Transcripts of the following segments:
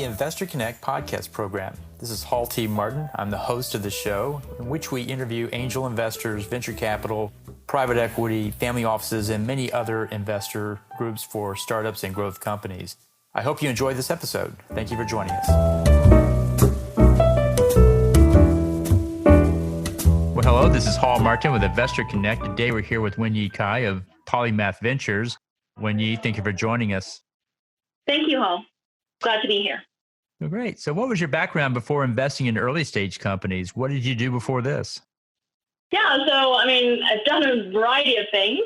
Investor Connect podcast program. This is Hall T. Martin. I'm the host of the show, in which we interview angel investors, venture capital, private equity, family offices, and many other investor groups for startups and growth companies. I hope you enjoy this episode. Thank you for joining us. Well, hello, this is Hall Martin with Investor Connect. Today we're here with Wenyi Cai of Polymath Ventures. Wenyi, thank you for joining us. Thank you, Hall. Glad to be here. Well, great. So what was your background before investing in early stage companies? What did you do before this? Yeah, I've done a variety of things.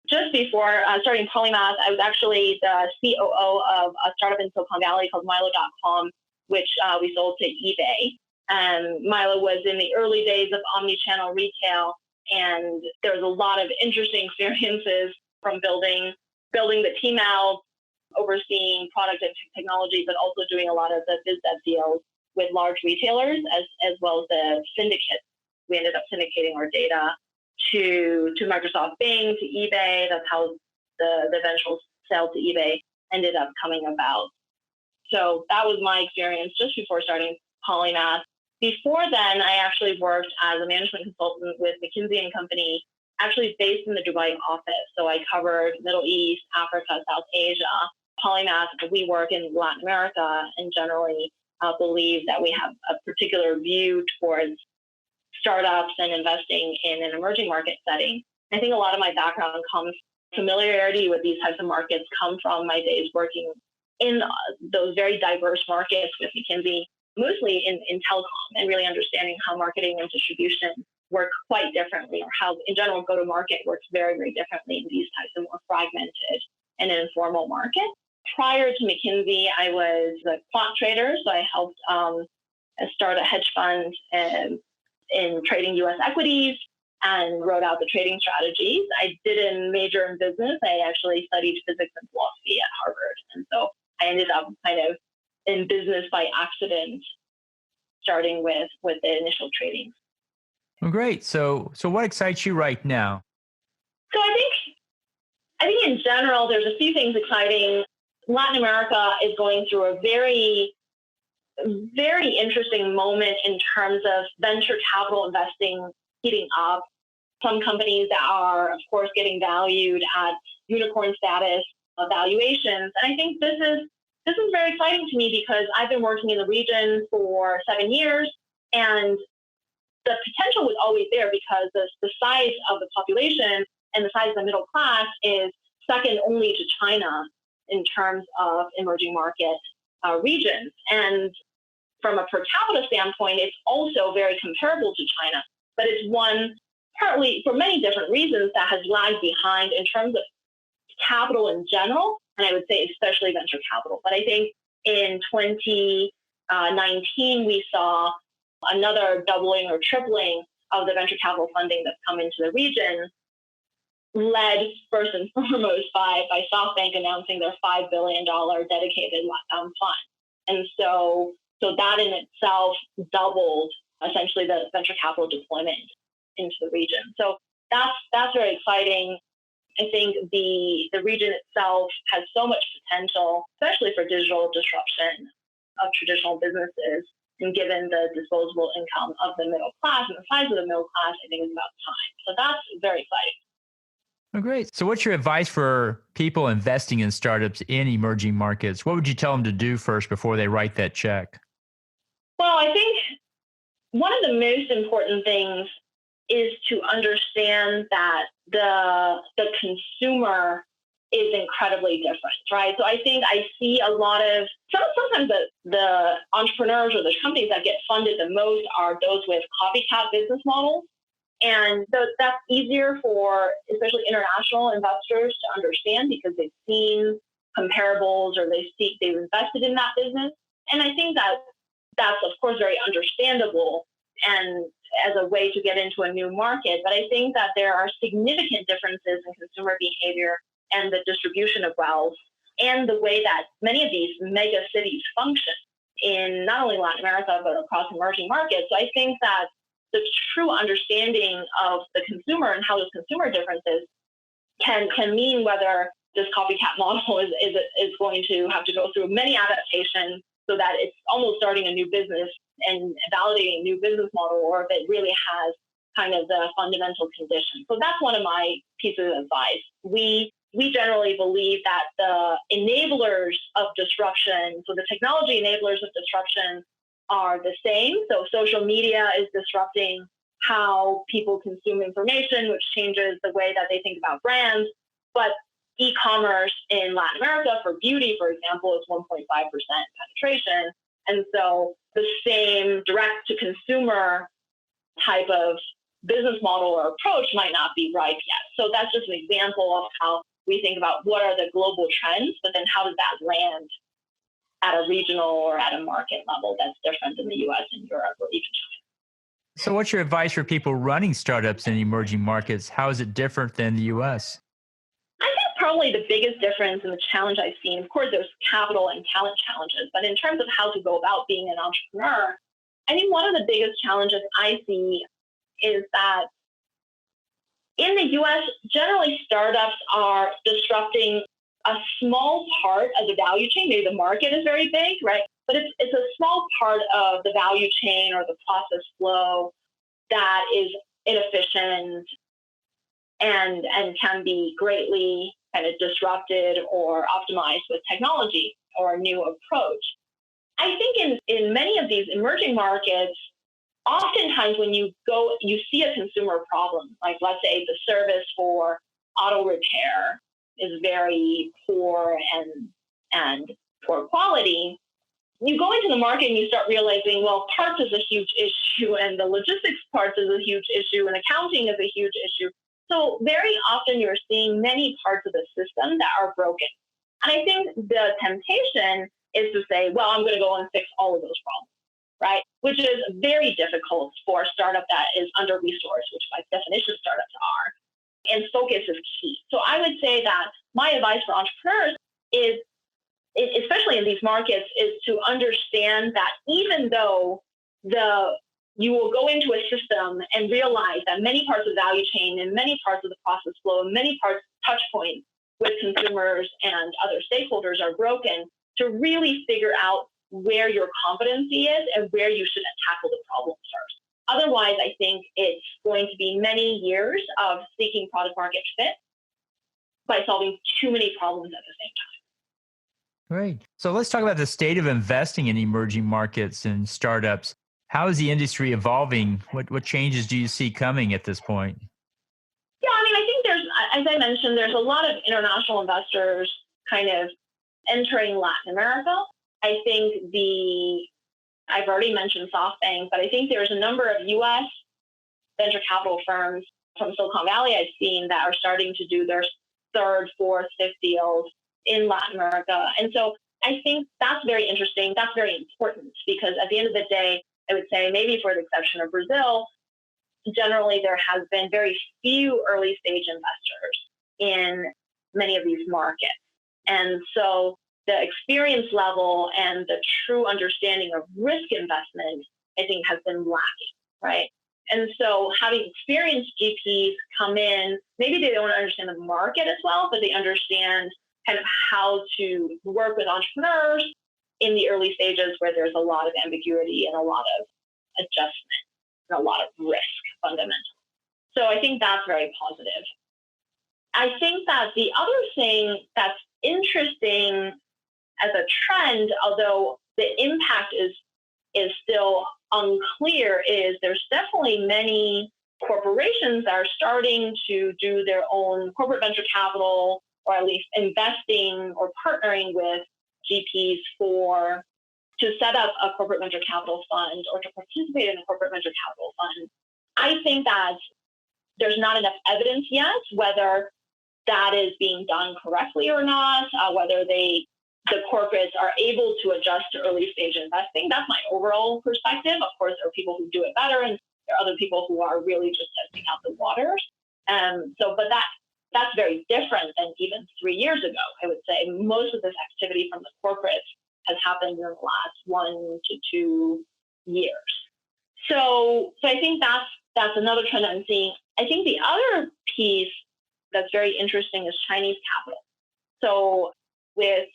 Just before starting Polymath, I was actually the COO of a startup in Silicon Valley called Milo.com, which we sold to eBay. And Milo was in the early days of omni-channel retail, and there was a lot of interesting experiences from building the team out, overseeing product and technology, but also doing a lot of the biz dev deals with large retailers as well as the syndicates. We ended up syndicating our data to Microsoft Bing, to eBay. That's how the eventual sale to eBay ended up coming about. So that was my experience just before starting Polymath. Before then, I actually worked as a management consultant with McKinsey & Company, actually based in the Dubai office. So I covered Middle East, Africa, South Asia. Polymath, we work in Latin America and generally believe that we have a particular view towards startups and investing in an emerging market setting. I think a lot of my background familiarity with these types of markets come from my days working in those very diverse markets with McKinsey, mostly in telecom, and really understanding how marketing and distribution work quite differently, or how, in general, go-to-market works very, very differently in these types of more fragmented and informal markets. Prior to McKinsey, I was a quant trader, so I helped start a hedge fund in trading U.S. equities and wrote out the trading strategies. I didn't major in business. I actually studied physics and philosophy at Harvard, and so I ended up kind of in business by accident, starting with the initial trading. Well, great. So what excites you right now? So I think in general, there's a few things exciting. Latin America is going through a very, very interesting moment in terms of venture capital investing heating up. Some companies that are, of course, getting valued at unicorn status valuations. And I think this is very exciting to me because I've been working in the region for 7 years, and the potential was always there because the size of the population and the size of the middle class is second only to China in terms of emerging market regions. And from a per capita standpoint, it's also very comparable to China, but it's one partly for many different reasons that has lagged behind in terms of capital in general, and I would say especially venture capital. But I think in 2019, we saw another doubling or tripling of the venture capital funding that's come into the region, led first and foremost by SoftBank announcing their $5 billion dedicated fund. And so that in itself doubled essentially the venture capital deployment into the region. So that's very exciting. I think the region itself has so much potential, especially for digital disruption of traditional businesses. And given the disposable income of the middle class and the size of the middle class, I think it's about time. So that's very exciting. Oh, great. So what's your advice for people investing in startups in emerging markets? What would you tell them to do first before they write that check? Well, I think one of the most important things is to understand that the consumer is incredibly different, right? So I think I see a lot of, sometimes the entrepreneurs or the companies that get funded the most are those with copycat business models. And so that's easier for especially international investors to understand because they've seen comparables or they've invested in that business. And I think that's of course very understandable and as a way to get into a new market. But I think that there are significant differences in consumer behavior and the distribution of wealth and the way that many of these mega cities function in not only Latin America, but across emerging markets. So I think that the true understanding of the consumer and how those consumer differences can mean whether this copycat model is going to have to go through many adaptations so that it's almost starting a new business and validating a new business model, or if it really has kind of the fundamental condition. So that's one of my pieces of advice. We generally believe that the enablers of disruption, so the technology enablers of disruption are the same. So social media is disrupting how people consume information, which changes the way that they think about brands. But e-commerce in Latin America for beauty, for example, is 1.5% penetration. And so the same direct-to-consumer type of business model or approach might not be ripe yet. So that's just an example of how we think about what are the global trends, but then how does that land at a regional or at a market level that's different in the US and Europe or even China. So what's your advice for people running startups in emerging markets? How is it different than the US? I think probably the biggest difference in the challenge I've seen, of course, there's capital and talent challenges, but in terms of how to go about being an entrepreneur, I think one of the biggest challenges I see is that in the US, generally startups are disrupting a small part of the value chain. Maybe the market is very big, right? But it's a small part of the value chain or the process flow that is inefficient and can be greatly kind of disrupted or optimized with technology or a new approach. I think in many of these emerging markets, oftentimes when you see a consumer problem, like let's say the service for auto repair is very poor and poor quality, you go into the market and you start realizing, well, parts is a huge issue and the logistics parts is a huge issue and accounting is a huge issue. So very often you're seeing many parts of the system that are broken. And I think the temptation is to say, well, I'm going to go and fix all of those problems, right? Which is very difficult for a startup that is under-resourced, which by definition startups are. And focus is key. So I would say that my advice for entrepreneurs is, especially in these markets, is to understand that even though you will go into a system and realize that many parts of the value chain and many parts of the process flow and many parts touch points with consumers and other stakeholders are broken, to really figure out where your competency is and where you should tackle the problem first. Otherwise, I think it's going to be many years of seeking product market fit by solving too many problems at the same time. Great. So let's talk about the state of investing in emerging markets and startups. How is the industry evolving? What changes do you see coming at this point? Yeah, I mean, I think as I mentioned, there's a lot of international investors kind of entering Latin America. I think I've already mentioned SoftBank, but I think there's a number of U.S. venture capital firms from Silicon Valley I've seen that are starting to do their third, fourth, fifth deals in Latin America. And so I think that's very interesting. That's very important because at the end of the day, I would say maybe for the exception of Brazil, generally there has been very few early stage investors in many of these markets. And so the experience level and the true understanding of risk investment, I think, has been lacking, right? And so having experienced GPs come in, maybe they don't understand the market as well, but they understand kind of how to work with entrepreneurs in the early stages where there's a lot of ambiguity and a lot of adjustment and a lot of risk fundamentally. So I think that's very positive. I think that the other thing that's interesting as a trend, although the impact is still unclear, is there's definitely many corporations that are starting to do their own corporate venture capital, or at least investing or partnering with GPs to set up a corporate venture capital fund or to participate in a corporate venture capital fund. I think that there's not enough evidence yet whether that is being done correctly or not, whether the corporates are able to adjust to early stage investing. That's my overall perspective. Of course, there are people who do it better, and there are other people who are really just testing out the waters. But that's very different than even 3 years ago. I would say most of this activity from the corporates has happened in the last 1 to 2 years. So I think that's another trend I'm seeing. I think the other piece that's very interesting is Chinese capital. So with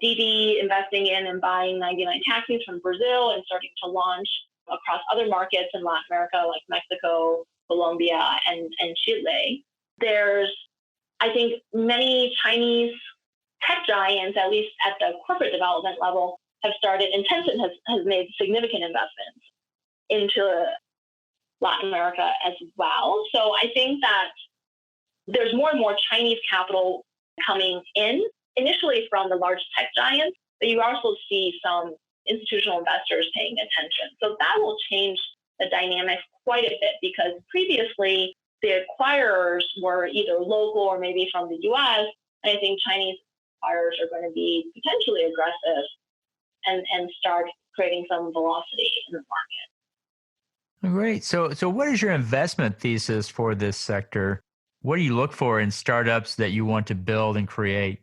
Didi investing in and buying 99 taxis from Brazil and starting to launch across other markets in Latin America like Mexico, Colombia, and Chile. There's, I think, many Chinese tech giants, at least at the corporate development level, have started, and Tencent has made significant investments into Latin America as well. So I think that there's more and more Chinese capital coming in, initially from the large tech giants, but you also see some institutional investors paying attention. So that will change the dynamics quite a bit, because previously the acquirers were either local or maybe from the US. And I think Chinese acquirers are going to be potentially aggressive and start creating some velocity in the market. Great. So what is your investment thesis for this sector? What do you look for in startups that you want to build and create?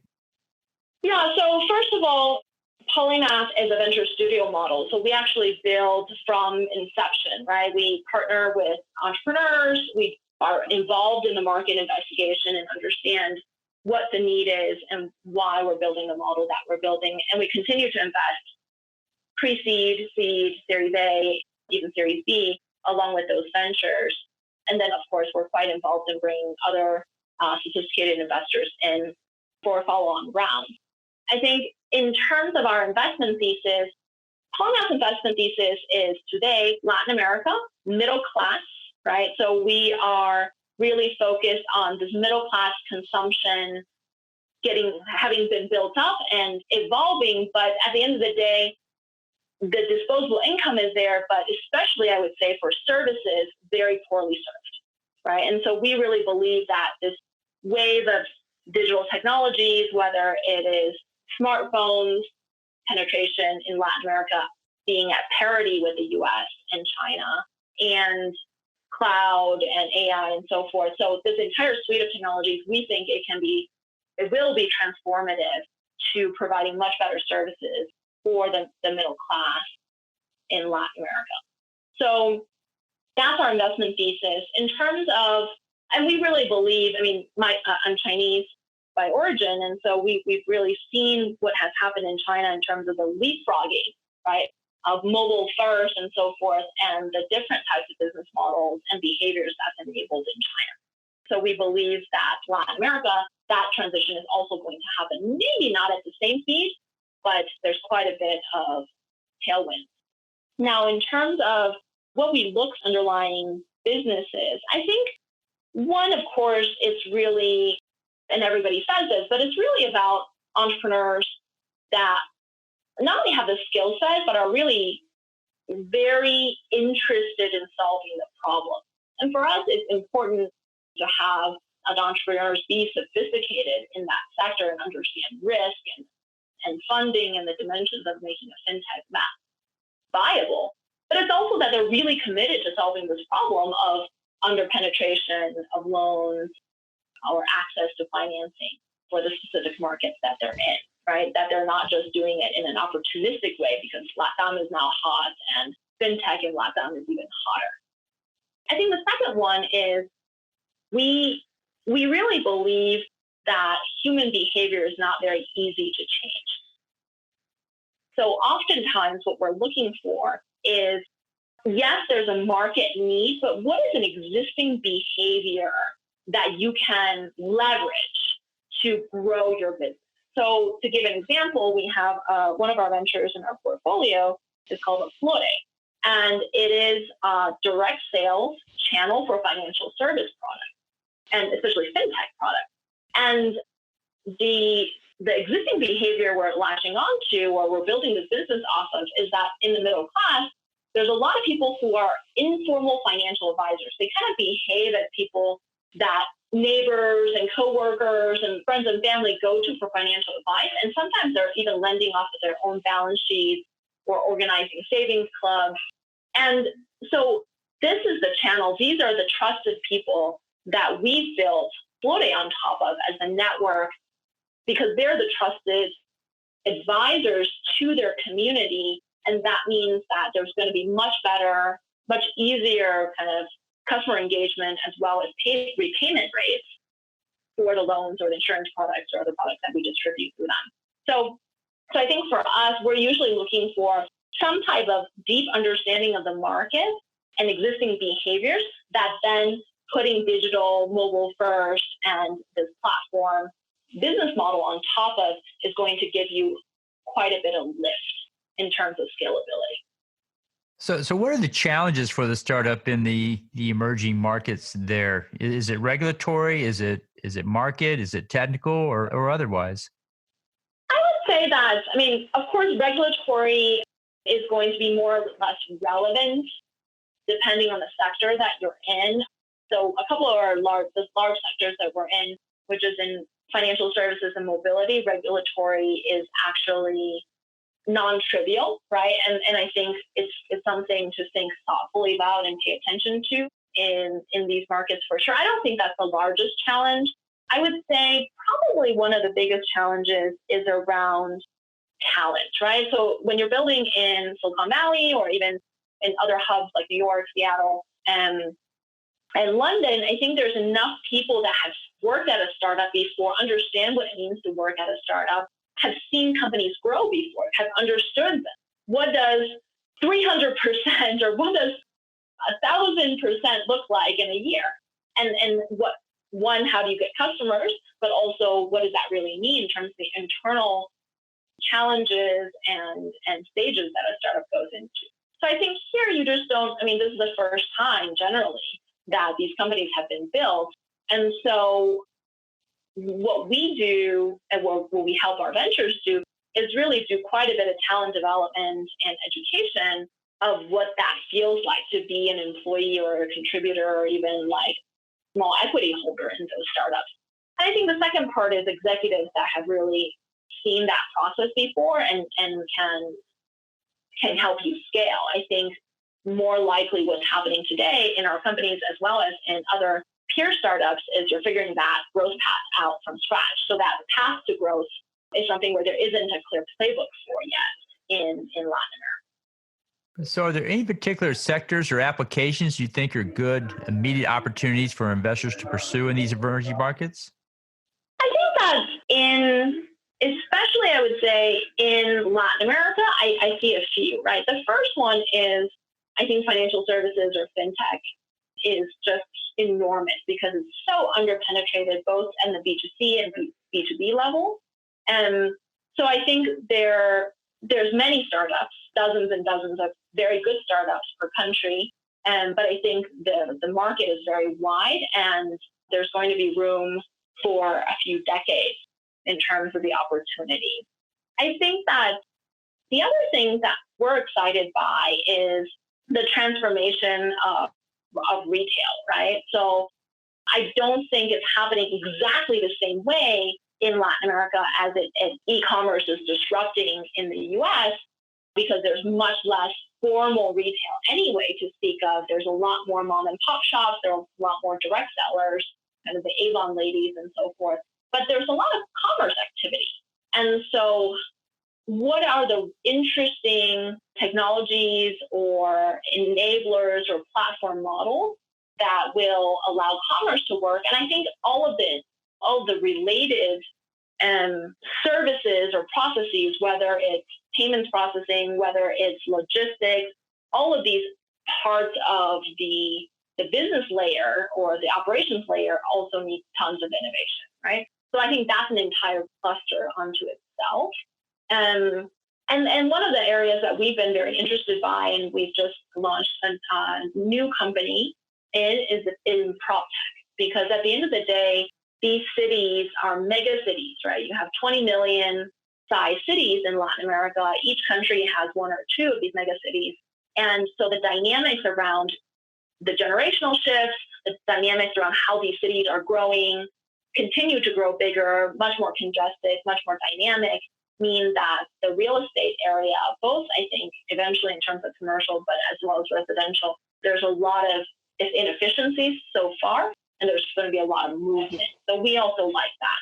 Yeah, so first of all, Polymath is a venture studio model. So we actually build from inception, right? We partner with entrepreneurs. We are involved in the market investigation and understand what the need is and why we're building the model that we're building. And we continue to invest pre-seed, seed, Series A, even Series B, along with those ventures. And then, of course, we're quite involved in bringing other sophisticated investors in for follow-on rounds. I think in terms of our investment thesis, Polymath's investment thesis is today Latin America, middle class, right? So we are really focused on this middle class consumption having been built up and evolving, but at the end of the day, the disposable income is there, but especially I would say for services, very poorly served, right? And so we really believe that this wave of digital technologies, whether it is smartphones penetration in Latin America being at parity with the US and China, and cloud and AI and so forth. So this entire suite of technologies, we think it will be transformative to providing much better services for the middle class in Latin America. So that's our investment thesis. In terms of, and we really believe, I'm Chinese by origin, and so we've really seen what has happened in China in terms of the leapfrogging, right, of mobile first and so forth, and the different types of business models and behaviors that's enabled in China. So we believe that Latin America, that transition is also going to happen, maybe not at the same speed, but there's quite a bit of tailwind. Now, in terms of what we look at underlying businesses, I think one, of course, it's really, and everybody says this, but it's really about entrepreneurs that not only have the skill set, but are really very interested in solving the problem. And for us, it's important to have entrepreneurs be sophisticated in that sector and understand risk and funding and the dimensions of making a fintech map viable. But it's also that they're really committed to solving this problem of underpenetration of loans or access to financing for the specific markets that they're in, right? That they're not just doing it in an opportunistic way because LATAM is now hot and fintech in LATAM is even hotter. I think the second one is we really believe that human behavior is not very easy to change. So oftentimes what we're looking for is, yes, there's a market need, but what is an existing behavior that you can leverage to grow your business? So to give an example, we have one of our ventures in our portfolio is called a Flore, and it is a direct sales channel for financial service products, and especially fintech products. And the existing behavior we're latching onto or we're building this business off of is that in the middle class, there's a lot of people who are informal financial advisors. They kind of behave as people that neighbors and coworkers and friends and family go to for financial advice. And sometimes they're even lending off of their own balance sheets or organizing savings clubs. And so this is the channel. These are the trusted people that we've built Flore on top of as a network, because they're the trusted advisors to their community. And that means that there's going to be much better, much easier kind of customer engagement as well as repayment rates for the loans or the insurance products or other products that we distribute through them. So So I think for us, we're usually looking for some type of deep understanding of the market and existing behaviors that then putting digital, mobile first, and this platform business model on top of is going to give you quite a bit of lift in terms of scalability. So what are the challenges for the startup in the emerging markets there? Is it regulatory? Is it market? Is it technical or otherwise? I would say that, of course, regulatory is going to be more or less relevant depending on the sector that you're in. So a couple of our large sectors that we're in, which is in financial services and mobility, regulatory is actually non-trivial, right? And I think it's something to think thoughtfully about and pay attention to in these markets for sure. I don't think that's the largest challenge. I would say probably one of the biggest challenges is around talent, right? So when you're building in Silicon Valley or even in other hubs like New York, Seattle, and London, I think there's enough people that have worked at a startup before, understand what it means to work at a startup, have seen companies grow before, have understood them. What does 300% or what does 1,000% look like in a year? And what, one, how do you get customers, but also what does that really mean in terms of the internal challenges and stages that a startup goes into? So I think here you just don't, this is the first time generally that these companies have been built. And so what we do and what we help our ventures do is really do quite a bit of talent development and education of what that feels like to be an employee or a contributor or even like small equity holder in those startups. And I think the second part is executives that have really seen that process before and can help you scale. I think more likely what's happening today in our companies as well as in other peer startups is you're figuring that growth path out from scratch. So that path to growth is something where there isn't a clear playbook for yet in Latin America. So are there any particular sectors or applications you think are good immediate opportunities for investors to pursue in these emerging markets? I think that especially I would say in Latin America, I see a few, right? The first one is, I think financial services or fintech is just enormous because it's so underpenetrated both in the B2C and B2B level. And so I think there's many startups, dozens and dozens of very good startups per country. But I think the market is very wide and there's going to be room for a few decades in terms of the opportunity. I think that the other thing that we're excited by is the transformation of retail, right? So I don't think it's happening exactly the same way in Latin America as e-commerce is disrupting in the US because there's much less formal retail anyway to speak of. There's a lot more mom and pop shops. There are a lot more direct sellers, kind of the Avon ladies and so forth. But there's a lot of commerce activity. And so what are the interesting technologies or enablers or platform models that will allow commerce to work? And I think all of the related services or processes, whether it's payments processing, whether it's logistics, all of these parts of the business layer or the operations layer also need tons of innovation, right? So I think that's an entire cluster unto itself. And one of the areas that we've been very interested by, and we've just launched a new company is in prop tech, because at the end of the day, these cities are mega cities, right? You have 20 million size cities in Latin America. Each country has one or two of these mega cities. And so the dynamics around the generational shifts, the dynamics around how these cities are growing, continue to grow bigger, much more congested, much more dynamic, mean that the real estate area, both I think eventually in terms of commercial, but as well as residential, there's a lot of inefficiencies so far, and there's going to be a lot of movement. So we also like that.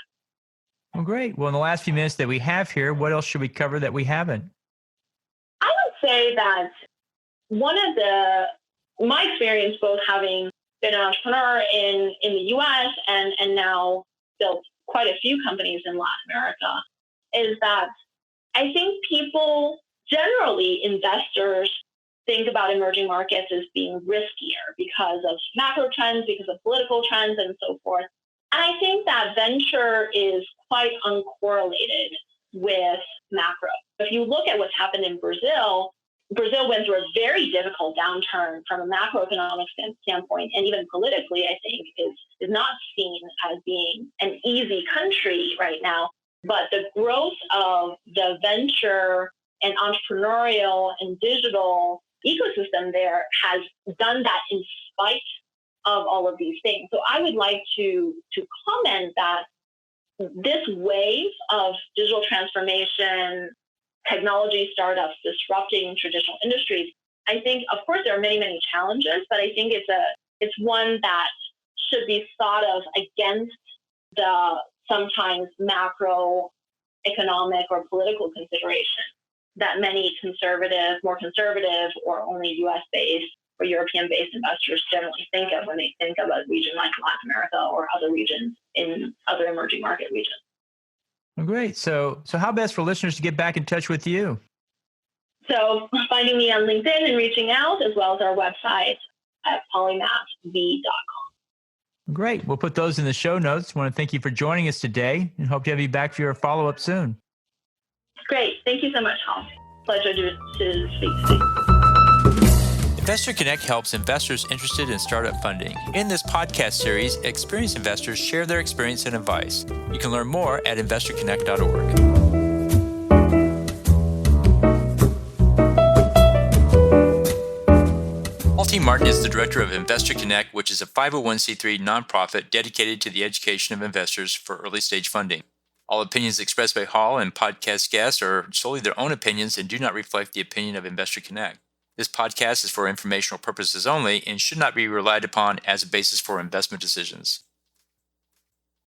Well, great. Well, in the last few minutes that we have here, what else should we cover that we haven't? I would say that my experience, both having been an entrepreneur in the US and now built quite a few companies in Latin America, is that I think people, generally investors, think about emerging markets as being riskier because of macro trends, because of political trends, and so forth. And I think that venture is quite uncorrelated with macro. If you look at what's happened in Brazil, Brazil went through a very difficult downturn from a macroeconomic standpoint, and even politically, I think, is not seen as being an easy country right now. But the growth of the venture and entrepreneurial and digital ecosystem there has done that in spite of all of these things. So I would like to comment that this wave of digital transformation, technology startups disrupting traditional industries, I think, of course, there are many, many challenges, but I think it's one that should be thought of against the sometimes macroeconomic or political consideration that many more conservative, or only U.S.-based or European-based investors generally think of when they think of a region like Latin America or other regions in other emerging market regions. Well, great. So how best for listeners to get back in touch with you? So finding me on LinkedIn and reaching out, as well as our website at polymathv.com. Great. We'll put those in the show notes. I want to thank you for joining us today and hope to have you back for your follow-up soon. Great. Thank you so much, Hal. Pleasure to speak to you. Investor Connect helps investors interested in startup funding. In this podcast series, experienced investors share their experience and advice. You can learn more at investorconnect.org. Paul T. Martin is the director of Investor Connect, which is a 501c3 nonprofit dedicated to the education of investors for early-stage funding. All opinions expressed by Hall and podcast guests are solely their own opinions and do not reflect the opinion of Investor Connect. This podcast is for informational purposes only and should not be relied upon as a basis for investment decisions.